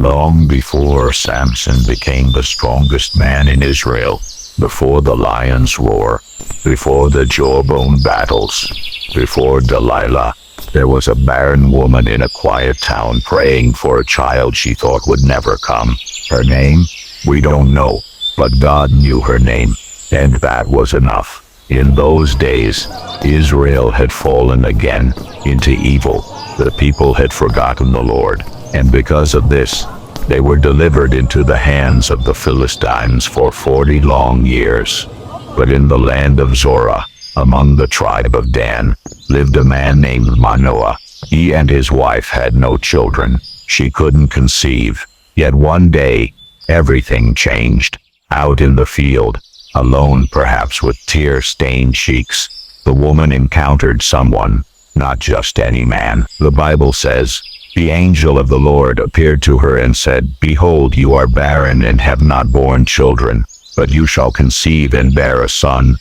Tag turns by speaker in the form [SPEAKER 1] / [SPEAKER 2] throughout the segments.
[SPEAKER 1] Long before Samson became the strongest man in Israel, before the lions roar, before the jawbone battles, before Delilah, there was a barren woman in a quiet town praying for a child she thought would never come. Her name? We don't know, but God knew her name, and that was enough. In those days, Israel had fallen again into evil. The people had forgotten the Lord, and because of this, they were delivered into the hands of the Philistines for 40 long years. But in the land of Zorah, among the tribe of Dan, lived a man named Manoah. He and his wife had no children. She couldn't conceive. Yet one day, everything changed. Out in the field, alone perhaps with tear-stained cheeks, the woman encountered someone, not just any man. The Bible says, "The angel of the Lord appeared to her and said, Behold, you are barren and have not borne children, but you shall conceive and bear a son,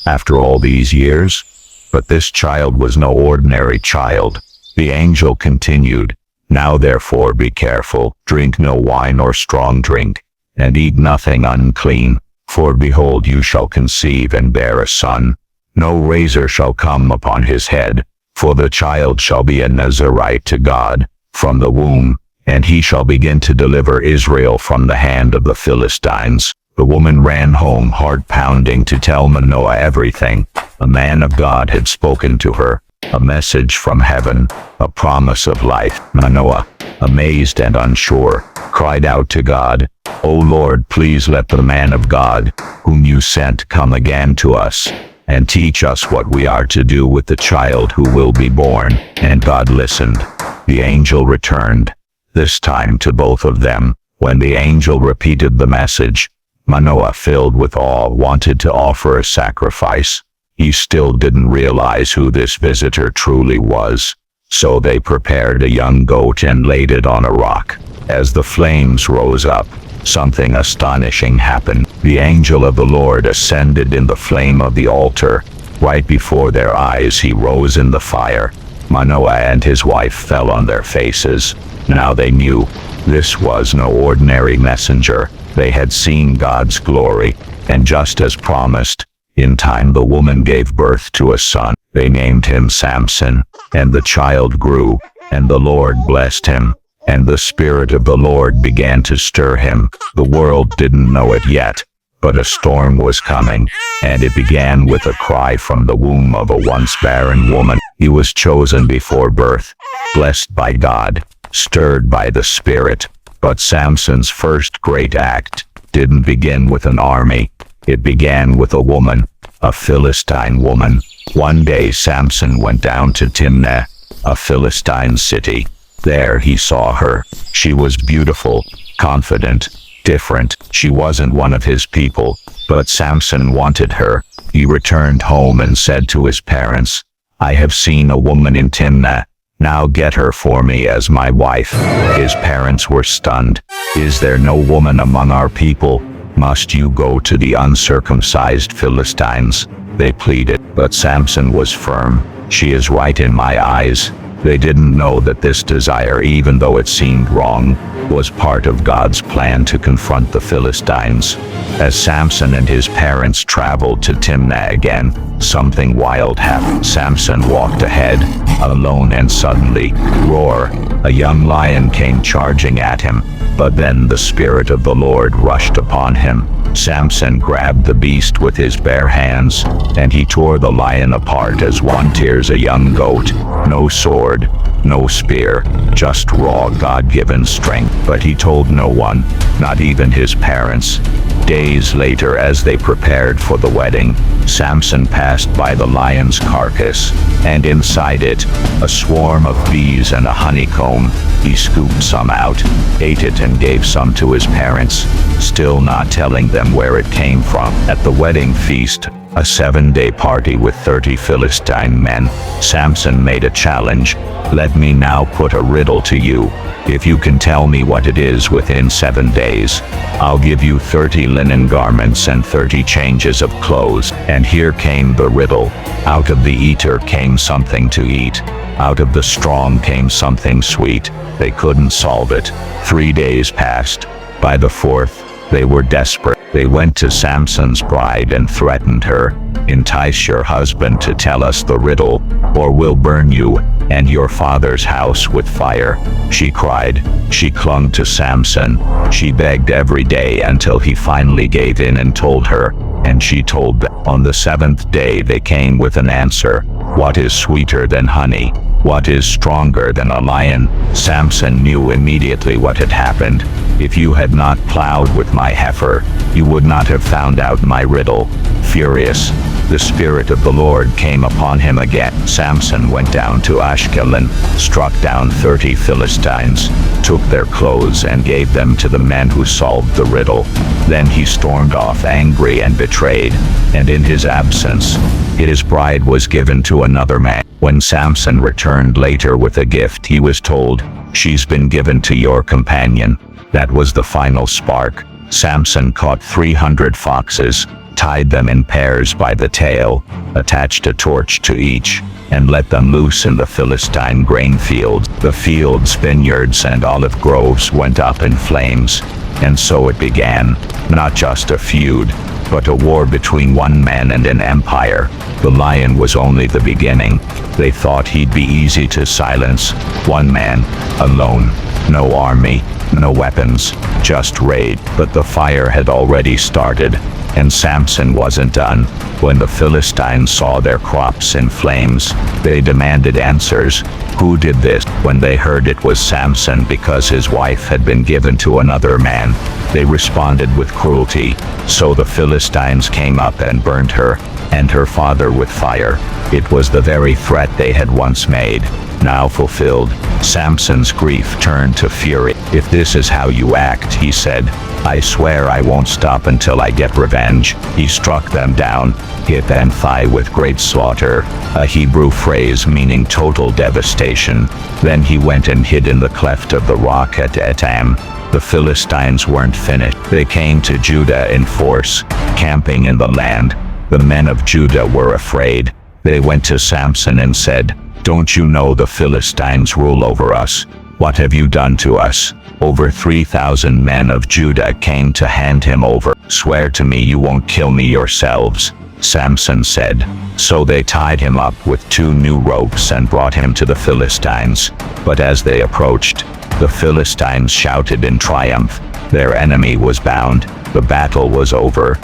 [SPEAKER 1] after all these years." But this child was no ordinary child. The angel continued, "Now therefore be careful, drink no wine or strong drink, and eat nothing unclean. For behold, you shall conceive and bear a son. No razor shall come upon his head, for the child shall be a Nazirite to God from the womb, and he shall begin to deliver Israel from the hand of the Philistines." The woman ran home heart-pounding to tell Manoah everything. A man of God had spoken to her, a message from heaven, a promise of life. Manoah, amazed and unsure, cried out to God, "O Lord, please let the man of God, whom you sent, come again to us, and teach us what we are to do with the child who will be born." And God listened. The angel returned, this time to both of them. When the angel repeated the message, Manoah, filled with awe, wanted to offer a sacrifice. He still didn't realize who this visitor truly was. So they prepared a young goat and laid it on a rock. As the flames rose up, something astonishing happened. The angel of the Lord ascended in the flame of the altar. Right before their eyes he rose in the fire. Manoah and his wife fell on their faces. Now they knew this was no ordinary messenger. They had seen God's glory, and just as promised, in time the woman gave birth to a son. They named him Samson, and the child grew, and the Lord blessed him, and the Spirit of the Lord began to stir him. The world didn't know it yet, but a storm was coming, and it began with a cry from the womb of a once barren woman. He was chosen before birth, blessed by God, stirred by the Spirit. But Samson's first great act didn't begin with an army. It began with a woman, a Philistine woman. One day Samson went down to Timnah, a Philistine city. There he saw her. She was beautiful, confident, different. She wasn't one of his people, but Samson wanted her. He returned home and said to his parents, "I have seen a woman in Timnah. Now get her for me as my wife." His parents were stunned. "Is there no woman among our people? Must you go to the uncircumcised Philistines?" they pleaded. But Samson was firm. "She is right in my eyes." They didn't know that this desire, even though it seemed wrong, was part of God's plan to confront the Philistines. As Samson and his parents traveled to Timnah again, something wild happened. Samson walked ahead, alone, and suddenly, roar, a young lion came charging at him. But then the Spirit of the Lord rushed upon him. Samson grabbed the beast with his bare hands, and he tore the lion apart as one tears a young goat. No sword, no spear, just raw God-given strength. But he told no one, not even his parents. Days later, as they prepared for the wedding, Samson passed by the lion's carcass, and inside it, a swarm of bees and a honeycomb. He scooped some out, ate it, and gave some to his parents, still not telling them where it came from. At the wedding feast, A 7-day party with 30 Philistine men. Samson made a challenge. Let me now put a riddle to you. If you can tell me what it is within 7 days, I'll give you 30 linen garments and 30 changes of clothes. And here came the riddle. Out of the eater came something to eat. Out of the strong came something sweet. They couldn't solve it. 3 days passed. By the 4th, they were desperate. They went to Samson's bride and threatened her. Entice your husband to tell us the riddle, or we'll burn you and your father's house with fire. She cried. She clung to Samson. She begged every day until he finally gave in and told her. And she told them. On the 7th day they came with an answer. What is sweeter than honey? What is stronger than a lion? Samson knew immediately what had happened. If you had not plowed with my heifer, you would not have found out my riddle. Furious, the Spirit of the Lord came upon him again. Samson went down to Ashkelon, struck down 30 Philistines, took their clothes and gave them to the men who solved the riddle. Then he stormed off angry and betrayed, and in his absence, his bride was given to another man. When Samson returned later with a gift, he was told, "She's been given to your companion." That was the final spark. Samson caught 300 foxes, tied them in pairs by the tail, attached a torch to each, and let them loose in the Philistine grain fields. The fields, vineyards, and olive groves went up in flames. And so it began, not just a feud, but a war between one man and an empire. The lion was only the beginning. They thought he'd be easy to silence. One man, alone, no army, no weapons, just rage. But the fire had already started, and Samson wasn't done. When the Philistines saw their crops in flames, they demanded answers. Who did this? When they heard it was Samson because his wife had been given to another man, they responded with cruelty. So the Philistines came up and burned her and her father with fire. It was the very threat they had once made, now fulfilled. Samson's grief turned to fury. "If this is how you act," he said, "I swear I won't stop until I get revenge." He struck them down, hip and thigh with great slaughter, a Hebrew phrase meaning total devastation. Then he went and hid in the cleft of the rock at Etam. The Philistines weren't finished. They came to Judah in force, camping in the land. The men of Judah were afraid. They went to Samson and said, "Don't you know the Philistines rule over us? What have you done to us?" Over 3,000 men of Judah came to hand him over. "Swear to me you won't kill me yourselves," Samson said. So they tied him up with 2 new ropes and brought him to the Philistines. But as they approached, the Philistines shouted in triumph. Their enemy was bound. The battle was over.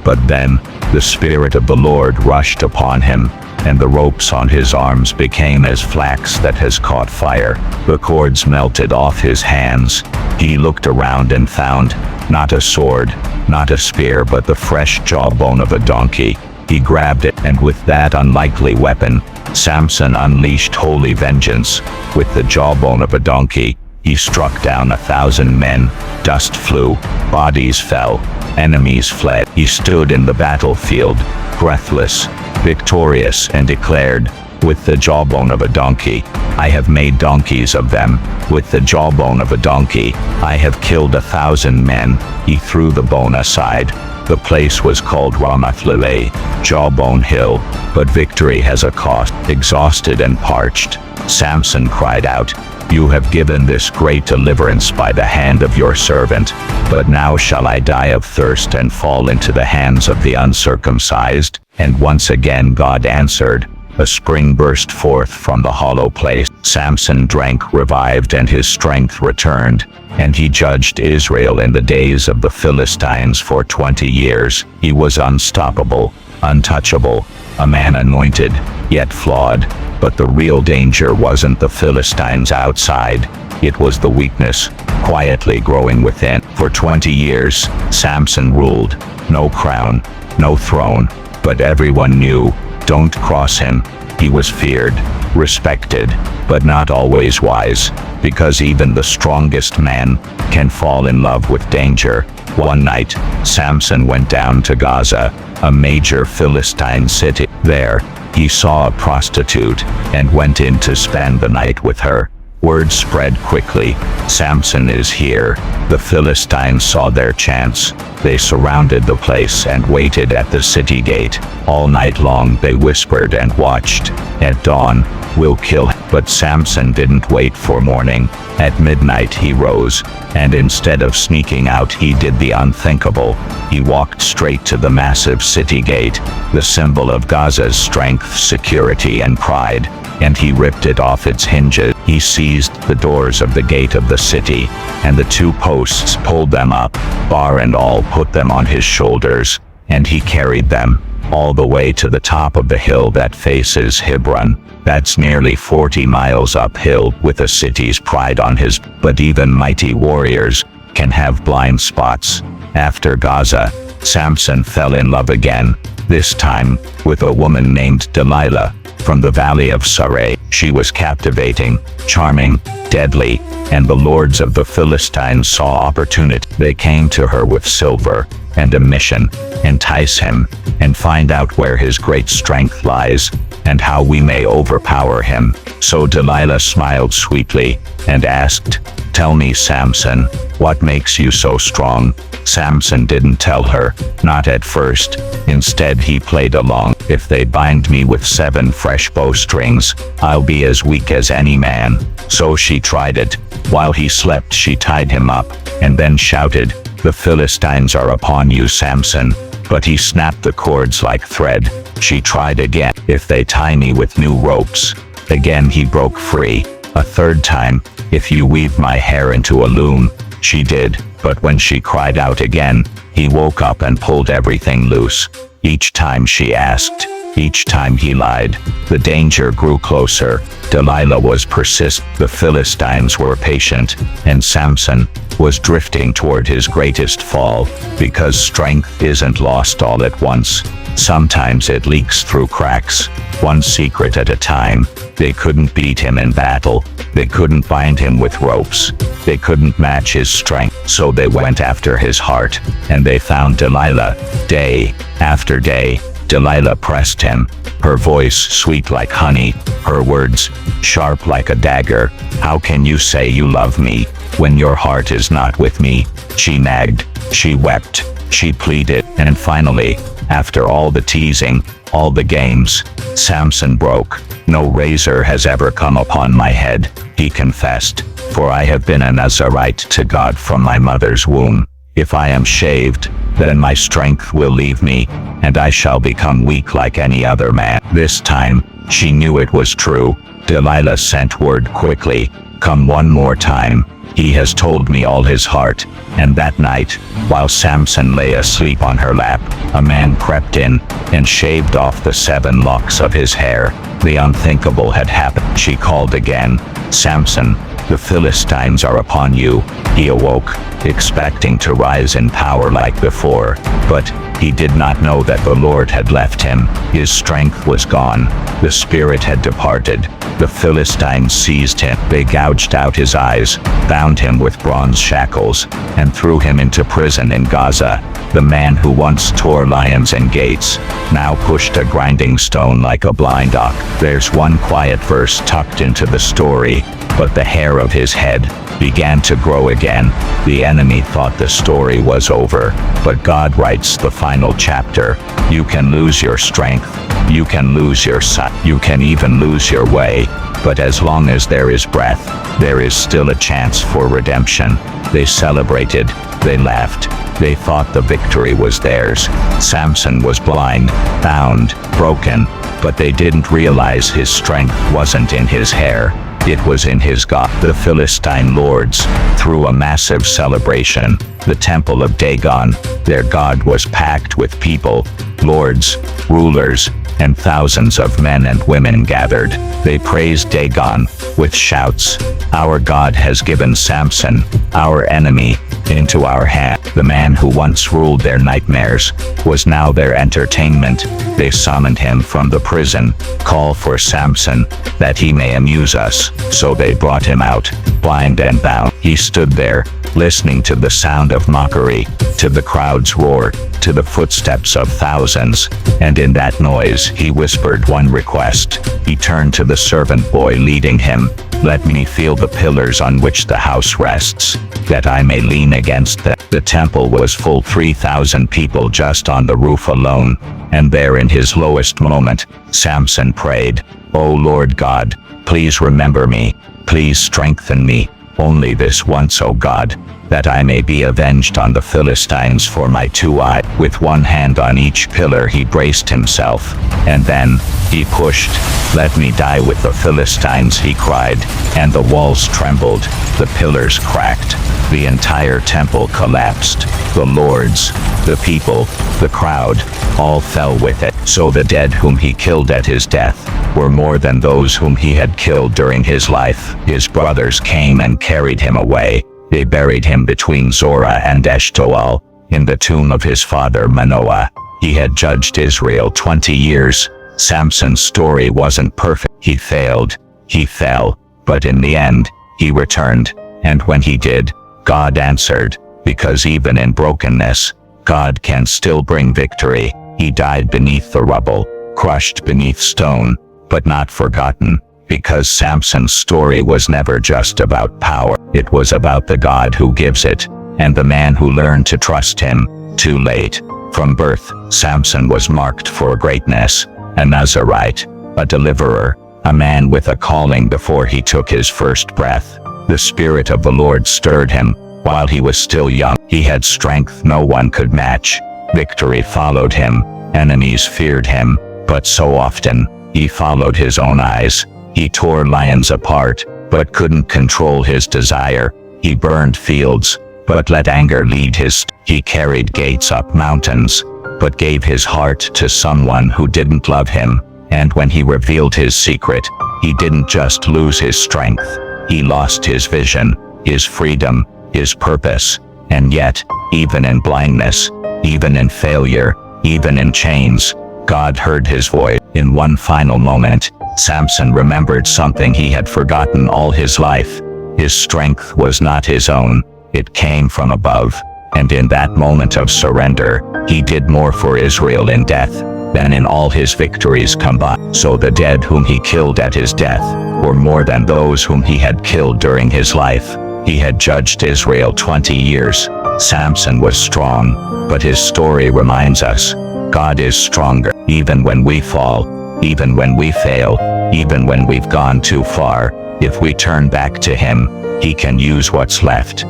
[SPEAKER 1] But then, the Spirit of the Lord rushed upon him, and the ropes on his arms became as flax that has caught fire. The cords melted off his hands. He looked around and found, not a sword, not a spear, but the fresh jawbone of a donkey. He grabbed it, and with that unlikely weapon, Samson unleashed holy vengeance. With the jawbone of a donkey, he struck down 1,000 men. Dust flew, bodies fell, enemies fled. He stood in the battlefield, breathless, victorious, and declared, "With the jawbone of a donkey, I have made donkeys of them. With the jawbone of a donkey, I have killed 1,000 men." He threw the bone aside. The place was called Ramath-Lehi, Jawbone Hill. But victory has a cost. Exhausted and parched, Samson cried out, "You have given this great deliverance by the hand of your servant. But now shall I die of thirst and fall into the hands of the uncircumcised?" And once again God answered. A spring burst forth from the hollow place. Samson drank, revived, and his strength returned. And he judged Israel in the days of the Philistines for 20 years. He was unstoppable, untouchable, a man anointed, yet flawed. But the real danger wasn't the Philistines outside. It was the weakness, quietly growing within. For 20 years, Samson ruled. No crown, no throne. But everyone knew, don't cross him. He was feared, respected, but not always wise. Because even the strongest man can fall in love with danger. One night, Samson went down to Gaza. a major Philistine city. There, he saw a prostitute and went in to spend the night with her. Word spread quickly. Samson is here. The Philistines saw their chance. They surrounded the place and waited at the city gate. All night long they whispered and watched. At dawn, we'll kill him. But Samson didn't wait for morning. At midnight he rose, and instead of sneaking out, he did the unthinkable. He walked straight to the massive city gate, the symbol of Gaza's strength, security, and pride, and he ripped it off its hinges. He seized the doors of the gate of the city, and the two posts, pulled them up, bar and all, put them on his shoulders, and he carried them all the way to the top of the hill that faces Hebron. That's nearly 40 miles uphill, with the city's pride on his. But even mighty warriors can have blind spots. After Gaza, Samson fell in love again, this time with a woman named Delilah from the valley of Sarai. She was captivating, charming, deadly, and the lords of the Philistines saw opportunity. They came to her with silver and a mission: entice him and find out where his great strength lies and how we may overpower him. So Delilah smiled sweetly and asked, "Tell me, Samson, what makes you so strong?" Samson didn't tell her, not at first. Instead, he played along. "If they bind me with 7 fresh bowstrings, I'll be as weak as any man." So she tried it. While he slept, she tied him up and then shouted, "The Philistines are upon you, Samson." But he snapped the cords like thread. She tried again. "If they tie me with new ropes." Again he broke free. A third time, "If you weave my hair into a loom." She did, but when she cried out again, he woke up and pulled everything loose. Each time she asked, each time he lied. The danger grew closer. Delilah was persistent. The Philistines were patient, and Samson was drifting toward his greatest fall, because strength isn't lost all at once. Sometimes it leaks through cracks, one secret at a time. They couldn't beat him in battle. They couldn't bind him with ropes. They couldn't match his strength. So they went after his heart, and they found Delilah. Day after day, Delilah pressed him, her voice sweet like honey, her words sharp like a dagger. "How can you say you love me when your heart is not with me?" She nagged, she wept, she pleaded, and finally, after all the teasing, all the games, Samson broke. "No razor has ever come upon my head," he confessed, "for I have been a Nazirite to God from my mother's womb. If I am shaved, then my strength will leave me, and I shall become weak like any other man." This time, she knew it was true. Delilah sent word quickly, "Come one more time. He has told me all his heart." And that night, while Samson lay asleep on her lap, a man crept in and shaved off the 7 locks of his hair. The unthinkable had happened. She called again, "Samson, the Philistines are upon you." He awoke, expecting to rise in power like before, but he did not know that the Lord had left him. His strength was gone. The spirit had departed. The Philistines seized him. They gouged out his eyes, bound him with bronze shackles, and threw him into prison in Gaza. The man who once tore lions and gates, now pushed a grinding stone like a blind ox. There's one quiet verse tucked into the story, "But the hair of his head began to grow again." The enemy thought the story was over, but God writes the final chapter. You can lose your strength, you can lose your sight, you can even lose your way, but as long as there is breath, there is still a chance for redemption. They celebrated, they laughed, they thought the victory was theirs. Samson was blind, bound, broken, but they didn't realize his strength wasn't in his hair. It was in his God. The Philistine lords threw a massive celebration. The temple of Dagon, their god, was packed with people, lords, rulers, and thousands of men and women gathered. They praised Dagon with shouts, "Our God has given Samson, our enemy, into our hand." The man who once ruled their nightmares was now their entertainment. They summoned him from the prison. "Call for Samson, that he may amuse us." So they brought him out, blind and bound. He stood there, listening to the sound of mockery, to the crowd's roar, to the footsteps of thousands, and in that noise he whispered one request. He turned to the servant boy leading him. "Let me feel the pillars on which the house rests, that I may lean against them." The temple was full, 3,000 people just on the roof alone, and there in his lowest moment, Samson prayed, "O Lord God, please remember me, please strengthen me, only this once, O God, that I may be avenged on the Philistines for my 2 eyes." With one hand on each pillar he braced himself, and then he pushed. "Let me die with the Philistines," he cried, and the walls trembled, the pillars cracked, the entire temple collapsed. The lords, the people, the crowd, all fell with it. So the dead whom he killed at his death were more than those whom he had killed during his life. His brothers came and carried him away. They buried him between Zorah and Eshtaol, in the tomb of his father Manoah. He had judged Israel 20 years. Samson's story wasn't perfect. He failed. He fell. But in the end, he returned. And when he did, God answered. Because even in brokenness, God can still bring victory. He died beneath the rubble, crushed beneath stone, but not forgotten. Because Samson's story was never just about power. It was about the God who gives it, and the man who learned to trust him, too late. From birth, Samson was marked for greatness, a Nazirite, a deliverer, a man with a calling before he took his first breath. The Spirit of the Lord stirred him while he was still young. He had strength no one could match. Victory followed him. Enemies feared him, but so often, he followed his own eyes. He tore lions apart, but couldn't control his desire. He burned fields, but let anger lead his. He carried gates up mountains, but gave his heart to someone who didn't love him. And when he revealed his secret, he didn't just lose his strength. He lost his vision, his freedom, his purpose. And yet, even in blindness, even in failure, even in chains, God heard his voice. In one final moment, Samson remembered something he had forgotten all his life. His strength was not his own. It came from above. And in that moment of surrender, he did more for Israel in death than in all his victories combined. So the dead whom he killed at his death were more than those whom he had killed during his life. He had judged Israel 20 years. Samson was strong, but his story reminds us, God is stronger. Even when we fall, even when we fail, even when we've gone too far, if we turn back to him, he can use what's left.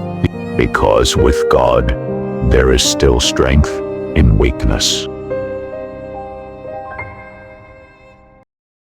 [SPEAKER 1] Because with God, there is still strength in weakness.